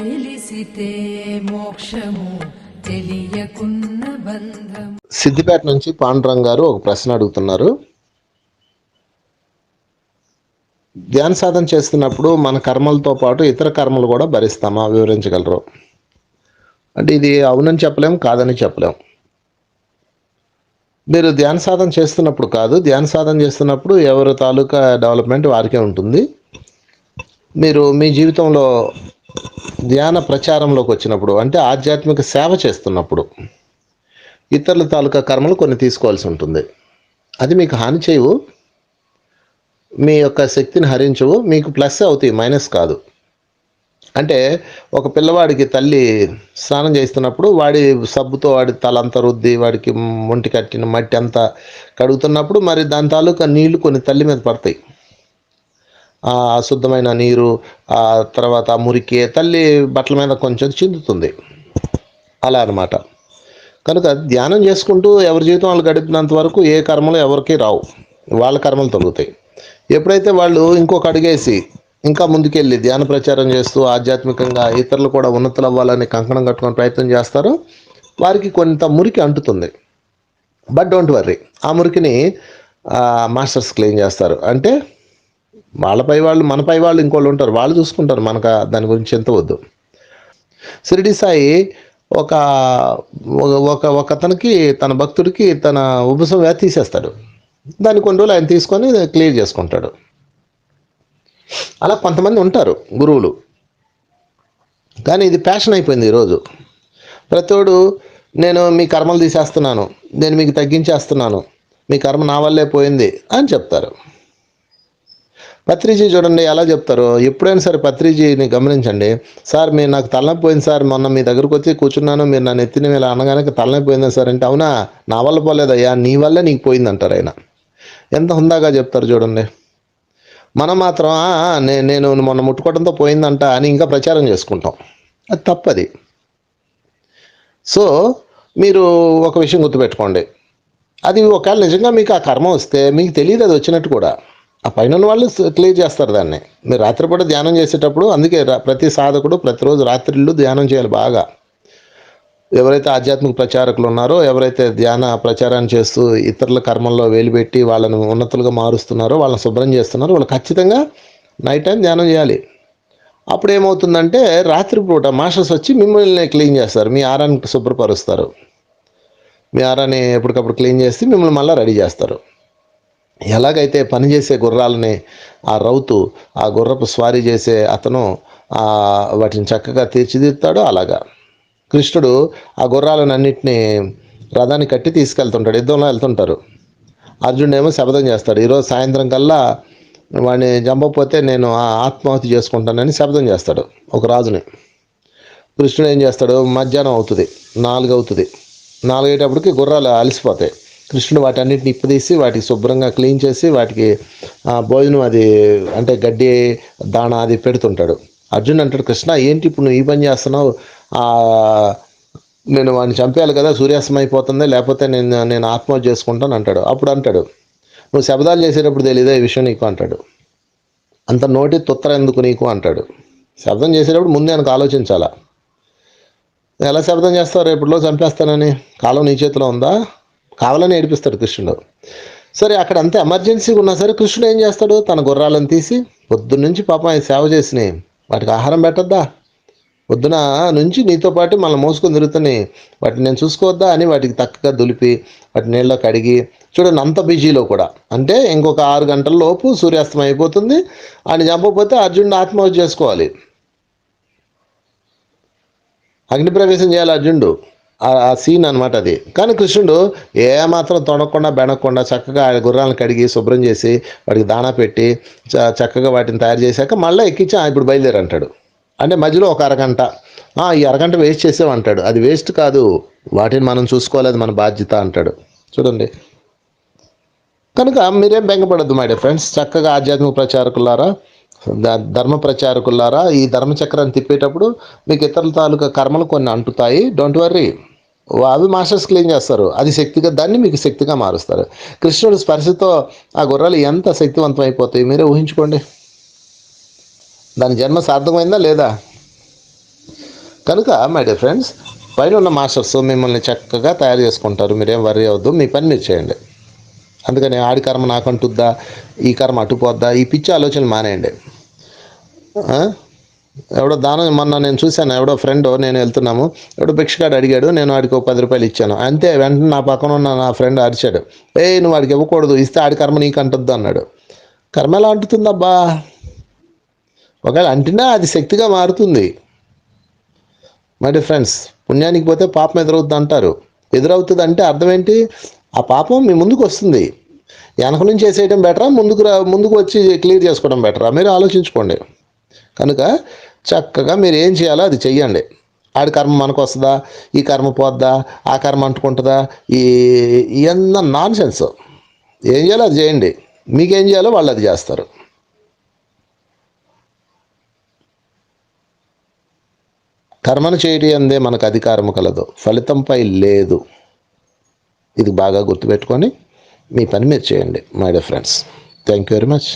తెలిసితే మోక్షము తెలియకున్న బంధం. సిద్దిపేట నుంచి పాండురంగ్ గారు ఒక ప్రశ్న అడుగుతున్నారు. ధ్యాన సాధన చేస్తున్నప్పుడు మన కర్మలతో పాటు ఇతర కర్మలు కూడా భరిస్తామా, వివరించగలరు? అంటే ఇది అవునని చెప్పలేం, కాదని చెప్పలేం. మీరు ధ్యాన సాధన చేస్తున్నప్పుడు కాదు, ధ్యాన సాధన చేస్తున్నప్పుడు ఎవరి తాలూకా డెవలప్మెంట్ వారికే ఉంటుంది. మీరు మీ జీవితంలో ధ్యాన ప్రచారంలోకి వచ్చినప్పుడు, అంటే ఆధ్యాత్మిక సేవ చేస్తున్నప్పుడు ఇతరుల తాలూకా కర్మలు కొన్ని తీసుకోవాల్సి ఉంటుంది. అది మీకు హాని చేయవు, మీ యొక్క శక్తిని హరించవు, మీకు ప్లస్ అవుతాయి, మైనస్ కాదు. అంటే ఒక పిల్లవాడికి తల్లి స్నానం చేస్తున్నప్పుడు వాడి సబ్బుతో వాడి తలంతా రుద్ది వాడికి ఒంటి కట్టిన మట్టి అంతా కడుగుతున్నప్పుడు మరి దాని తాలూకా నీళ్లు కొన్ని తల్లి మీద పడతాయి. ఆ అశుద్ధమైన నీరు, ఆ తర్వాత మురికి తల్లి బట్టల మీద కొంచెం చిందుతుంది. అలా అన్నమాట. కనుక ధ్యానం చేసుకుంటూ ఎవరి జీవితం వాళ్ళు గడిపినంత వరకు ఏ కర్మలు ఎవరికి రావు, వాళ్ళ కర్మలు తొలుగుతాయి. ఎప్పుడైతే వాళ్ళు ఇంకొక అడిగేసి ఇంకా ముందుకెళ్ళి ధ్యాన ప్రచారం చేస్తూ ఆధ్యాత్మికంగా ఇతరులు కూడా ఉన్నతులు అవ్వాలని కంకణం కట్టుకొని ప్రయత్నం చేస్తారో వారికి కొంత మురికి అంటుతుంది. బట్ డోంట్ వర్రీ, ఆ మురికిని మాస్టర్స్ క్లీన్ చేస్తారు. అంటే వాళ్ళపై వాళ్ళు, మనపై వాళ్ళు ఇంకోళ్ళు ఉంటారు, వాళ్ళు చూసుకుంటారు, మనకు దాని గురించి ఎంత వద్దు. షిరిడి సాయి ఒక ఒక అతనికి, తన భక్తుడికి తన ఉబ్బసం వ్యాధి తీసేస్తాడు. దాన్ని కొన్ని రోజులు ఆయన తీసుకొని క్లియర్ చేసుకుంటాడు. అలా కొంతమంది ఉంటారు గురువులు. కానీ ఇది ప్యాషన్ అయిపోయింది ఈరోజు. ప్రతివాడు నేను మీ కర్మలు తీసేస్తున్నాను, నేను మీకు తగ్గించేస్తున్నాను, మీ కర్మ నా వల్లే పోయింది అని చెప్తారు. పత్రిజీ చూడండి ఎలా చెప్తారో. ఎప్పుడైనా సరే పత్రిజీని గమనించండి. సార్ మీరు నాకు తలనొప్పి పోయింది సార్, మొన్న మీ దగ్గరకు వచ్చి కూర్చున్నాను, మీరు నన్ను ఎత్తిన ఇలా అనగానే తలనొప్పి పోయిందా సార్ అంటే, అవునా నా వల్ల పోలేదయ్యా, నీ వల్లే నీకు పోయింది అంటారు ఆయన. ఎంత హుందాగా చెప్తారు చూడండి. మనం మాత్రం నేను మొన్న ముట్టుకోవడంతో పోయిందంట అని ఇంకా ప్రచారం చేసుకుంటాం. అది తప్పది. సో మీరు ఒక విషయం గుర్తుపెట్టుకోండి, అది ఒకవేళ నిజంగా మీకు ఆ కర్మ వస్తే మీకు తెలియదు అది వచ్చినట్టు కూడా. ఆ పైన వాళ్ళు క్లియర్ చేస్తారు దాన్ని. మీరు రాత్రిపూట ధ్యానం చేసేటప్పుడు, అందుకే ప్రతి సాధకుడు ప్రతిరోజు రాత్రిళ్ళు ధ్యానం చేయాలి బాగా. ఎవరైతే ఆధ్యాత్మిక ప్రచారకులు ఉన్నారో, ఎవరైతే ధ్యాన ప్రచారాన్ని చేస్తూ ఇతరుల కర్మల్లో వేలుపెట్టి వాళ్ళని ఉన్నతులుగా మారుస్తున్నారో, వాళ్ళని శుభ్రం చేస్తున్నారో, వాళ్ళు ఖచ్చితంగా నైట్ టైం ధ్యానం చేయాలి. అప్పుడు ఏమవుతుందంటే రాత్రిపూట మాస్టర్స్ వచ్చి మిమ్మల్ని క్లీన్ చేస్తారు, మీ ఆరాన్ని శుభ్రపరుస్తారు. మీ ఆరాన్ని ఎప్పటికప్పుడు క్లీన్ చేసి మిమ్మల్ని మళ్ళీ రెడీ చేస్తారు. ఎలాగైతే పనిచేసే గుర్రాలని ఆ రౌతు, ఆ గుర్రపు స్వారీ చేసే అతను వాటిని చక్కగా తీర్చిదిద్దుతాడో, అలాగా కృష్ణుడు ఆ గుర్రాలను అన్నింటినీ రథాన్ని కట్టి తీసుకెళ్తుంటాడు. యుద్ధంలో వెళ్తుంటారు. అర్జునుడు ఏమో శపథం చేస్తాడు, ఈరోజు సాయంత్రం కల్లా వాడిని చంపకపోతే నేను ఆత్మాహుతి చేసుకుంటానని శపథం చేస్తాడు ఒక రాజుని. కృష్ణుడు ఏం చేస్తాడు, మధ్యాహ్నం అవుతుంది, 4 అవుతుంది, 4 అయ్యేటప్పటికి గుర్రాలు అలసిపోతాయి. కృష్ణుడు వాటి అన్నింటిని ఇప్పదీసి వాటికి శుభ్రంగా క్లీన్ చేసి వాటికి భోజనం, అది అంటే గడ్డి దాణ అది పెడుతుంటాడు. అర్జున్ అంటాడు, కృష్ణ ఏంటి ఇప్పుడు నువ్వు ఈ పని చేస్తున్నావు, నేను వాడిని చంపేయాలి కదా, సూర్యాస్తం అయిపోతుంది, లేకపోతే నేను ఆత్మహత్య చేసుకుంటాను అంటాడు. అప్పుడు అంటాడు, నువ్వు శబ్దాలు చేసేటప్పుడు తెలియదా ఈ విషయం నీకు అంటాడు. అంత నోటి తుత్తర ఎందుకు నీకు అంటాడు. శబ్దం చేసేటప్పుడు ముందే నాకు ఆలోచించాలా. ఎలా శబ్దం చేస్తావు, రేపులో చంపేస్తానని, కాలం నీ చేతిలో ఉందా, కావాలని ఏడిపిస్తాడు కృష్ణుడు. సరే అక్కడ అంతే ఎమర్జెన్సీగా ఉన్నా సరే కృష్ణుడు ఏం చేస్తాడు, తన గుర్రాలను తీసి పొద్దున్నుంచి పాపం ఆయన సేవ చేసినాయి వాటికి ఆహారం పెట్టద్దా, పొద్దున నుంచి నీతో పాటు మళ్ళీ మోసుకొని తిరుగుతున్నాయి, వాటిని నేను చూసుకోవద్దా అని వాటికి తక్కగా దులిపి వాటి నీళ్ళలో కడిగి, చూడండి అంత బిజీలో కూడా. అంటే ఇంకొక 6 గంటల లోపు సూర్యాస్తం అయిపోతుంది, ఆయన చంపకపోతే అర్జునుడు ఆత్మహత్య చేసుకోవాలి, అగ్నిప్రవేశం చేయాలి అర్జునుడు. ఆ సీన్ అనమాట అది. కానీ కృష్ణుడు ఏమాత్రం తొడకుండా బెనకుండా చక్కగా ఆ గుర్రాలను కడిగి శుభ్రం చేసి వాటికి దాణా పెట్టి చక్కగా వాటిని తయారు చేశాక మళ్ళీ ఎక్కించి ఇప్పుడు బయలుదేరంటాడు. అంటే మధ్యలో ఒక అరగంట, ఈ అరగంట వేస్ట్ చేసామంటాడు. అది వేస్ట్ కాదు, వాటిని మనం చూసుకోలేదు, మన బాధ్యత అంటాడు. చూడండి. కనుక మీరేం బెంగపడద్దు మై డియర్ ఫ్రెండ్స్. చక్కగా ఆధ్యాత్మిక ప్రచారకులారా, ధర్మ ప్రచారకులారా, ఈ ధర్మచక్రాన్ని తిప్పేటప్పుడు మీకు ఇతరుల తాలూకా కర్మలు కొన్ని అంటుతాయి. డోంట్ వర్రీ, అవి మాస్టర్స్ క్లీన్ చేస్తారు. అది శక్తిగా, దాన్ని మీకు శక్తిగా మారుస్తారు. కృష్ణుడి స్పర్శతో ఆ గుర్రాలు ఎంత శక్తివంతం అయిపోతాయి మీరే ఊహించుకోండి. దాని జన్మ సార్థమైందా లేదా? కనుక మై డియర్ ఫ్రెండ్స్, పైన ఉన్న మాస్టర్స్ మిమ్మల్ని చక్కగా తయారు చేసుకుంటారు. మీరేం వర్రీ అవ్వద్దు, మీ పని మీరు చేయండి. అందుకని ఆడి కర్మ నాకంటుద్దా, ఈ కర్మ అటుపోద్దా, ఈ పిచ్చి ఆలోచనలు మానేయండి. ఎవడో దానం మొన్న నేను చూశాను, ఎవడో ఫ్రెండ్ నేను వెళ్తున్నాము, ఎవడో భిక్షగాడు అడిగాడు, నేను వాడికి ఒక 10 రూపాయలు ఇచ్చాను. అంతే వెంటనే నా పక్కన ఉన్న నా ఫ్రెండ్ అరిచాడు, నువ్వు వాడికి ఇవ్వకూడదు, ఇస్తే ఆడి కర్మ నీకు అంటుద్దు అన్నాడు. కర్మ ఎలా అంటుతుందబ్బా? ఒకవేళ అంటినా అది శక్తిగా మారుతుంది. మై డియర్ ఫ్రెండ్స్, పుణ్యానికి పోతే పాపం ఎదురవుతుంది అంటారు. ఎదురవుతుంది అంటే అర్థం ఏంటి? ఆ పాపం మీ ముందుకు వస్తుంది. వెనక నుంచి వేసేయడం బెటరా, ముందుకు వచ్చి క్లియర్ చేసుకోవడం బెటరా? మీరు ఆలోచించుకోండి. కనుక చక్కగా మీరు ఏం చేయాలో అది చెయ్యండి. ఆడి కర్మ మనకు వస్తుందా, ఈ కర్మ పోద్దా, ఆ కర్మ అంటుకుంటుందా, ఇవన్న నాన్ సెన్స్. ఏం చేయాలో అది చేయండి. మీకేం చేయాలో వాళ్ళు అది చేస్తారు. కర్మను చేయడం అందే మనకు అధికారము కలదు, ఫలితంపై లేదు. ఇది బాగా గుర్తుపెట్టుకొని మీ పని మీరు చేయండి my dear friends. Thank you very much.